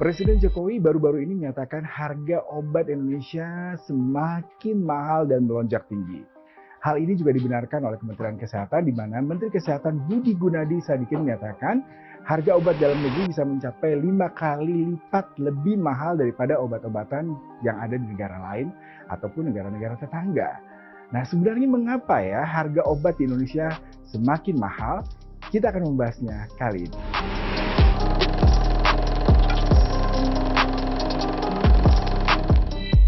Presiden Jokowi baru-baru ini menyatakan harga obat Indonesia semakin mahal dan melonjak tinggi. Hal ini juga dibenarkan oleh Kementerian Kesehatan, di mana Menteri Kesehatan Budi Gunadi Sadikin menyatakan harga obat dalam negeri bisa mencapai 5 kali lipat lebih mahal daripada obat-obatan yang ada di negara lain ataupun negara-negara tetangga. Nah, sebenarnya mengapa ya harga obat di Indonesia semakin mahal? Kita akan membahasnya kali ini.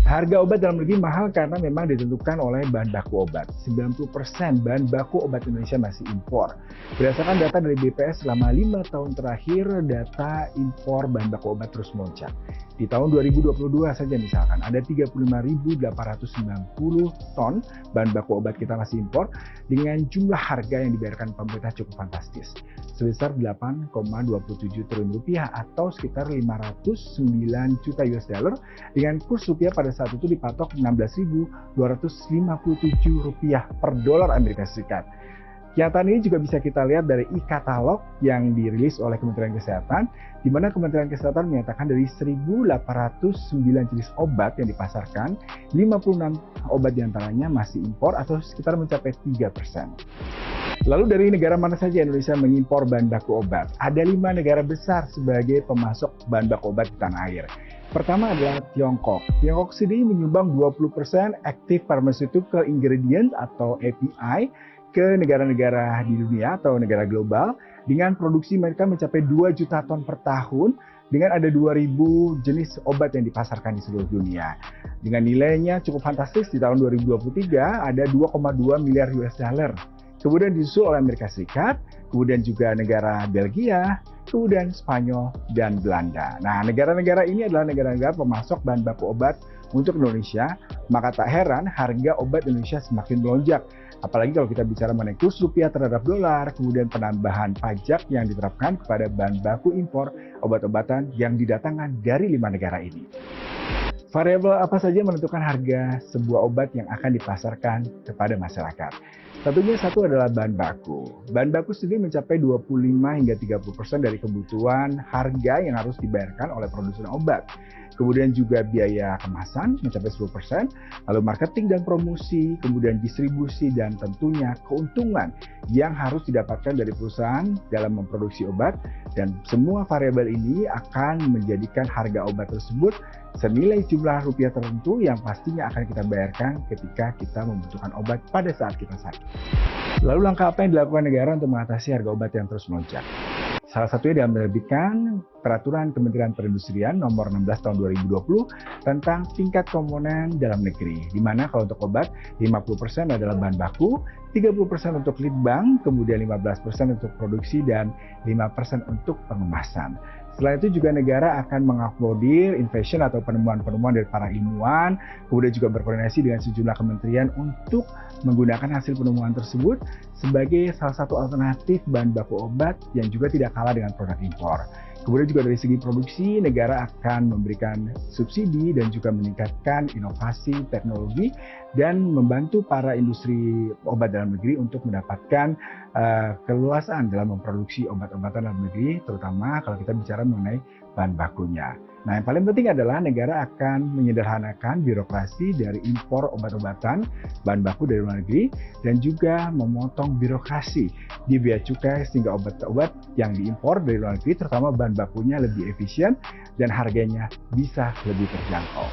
Harga obat dalam negeri mahal karena memang ditentukan oleh bahan baku obat. 90% bahan baku obat Indonesia masih impor. Berdasarkan data dari BPS selama 5 tahun terakhir, data impor bahan baku obat terus melonjak. Di tahun 2022 saja misalkan, ada 35.890 ton bahan baku obat kita masih impor dengan jumlah harga yang dibayarkan pemerintah cukup fantastis. Sebesar 8,27 triliun rupiah atau sekitar 509 juta US dollar dengan kurs rupiah pada saat itu dipatok 16.257 rupiah per dolar Amerika Serikat. Kenyataan ini juga bisa kita lihat dari e-katalog yang dirilis oleh Kementerian Kesehatan, di mana Kementerian Kesehatan menyatakan dari 1.809 jenis obat yang dipasarkan, 56 obat diantaranya masih impor atau sekitar mencapai 3%. Lalu dari negara mana saja Indonesia mengimpor bahan baku obat? Ada 5 negara besar sebagai pemasok bahan baku obat di tanah air. Pertama adalah Tiongkok. Tiongkok sendiri menyumbang 20% active pharmaceutical ingredient atau API ke negara-negara di dunia atau negara global dengan produksi mereka mencapai 2 juta ton per tahun dengan ada 2.000 jenis obat yang dipasarkan di seluruh dunia. Dengan nilainya cukup fantastis di tahun 2023 ada 2,2 miliar US dollar. Kemudian disusul oleh Amerika Serikat, kemudian juga negara Belgia, kemudian Spanyol dan Belanda. Nah, negara-negara ini adalah negara-negara pemasok bahan baku obat untuk Indonesia, maka tak heran harga obat Indonesia semakin melonjak. Apalagi kalau kita bicara mengenai kurs rupiah terhadap dolar, kemudian penambahan pajak yang diterapkan kepada bahan baku impor obat-obatan yang didatangkan dari 5 negara ini. Variabel apa saja menentukan harga sebuah obat yang akan dipasarkan kepada masyarakat? Tentunya satu adalah bahan baku. Bahan baku sendiri mencapai 25 hingga 30% dari kebutuhan harga yang harus dibayarkan oleh produsen obat. Kemudian juga biaya kemasan mencapai 10%, lalu marketing dan promosi, kemudian distribusi dan tentunya keuntungan yang harus didapatkan dari perusahaan dalam memproduksi obat, dan semua variabel ini akan menjadikan harga obat tersebut senilai jumlah rupiah tertentu yang pastinya akan kita bayarkan ketika kita membutuhkan obat pada saat kita sakit. Lalu langkah apa yang dilakukan negara untuk mengatasi harga obat yang terus melonjak? Salah satunya dengan menerbitkan Peraturan Kementerian Perindustrian Nomor 16 Tahun 2020 tentang tingkat komponen dalam negeri, di mana kalau untuk obat 50% adalah bahan baku, 30% untuk lead bank, kemudian 15% untuk produksi, dan 5% untuk pengemasan. Selain itu juga negara akan mengakomodir innovation atau penemuan-penemuan dari para ilmuwan, kemudian juga berkoordinasi dengan sejumlah kementerian untuk menggunakan hasil penemuan tersebut sebagai salah satu alternatif bahan baku obat yang juga tidak kalah dengan produk impor. Kemudian juga dari segi produksi, negara akan memberikan subsidi dan juga meningkatkan inovasi teknologi dan membantu para industri obat dalam negeri untuk mendapatkan keluasan dalam memproduksi obat-obatan dalam negeri, terutama kalau kita bicara mengenai bahan bakunya. Nah, yang paling penting adalah negara akan menyederhanakan birokrasi dari impor obat-obatan, bahan baku dari luar negeri, dan juga memotong birokrasi di bea cukai sehingga obat-obat yang diimpor dari luar negeri, terutama bahan bakunya lebih efisien dan harganya bisa lebih terjangkau.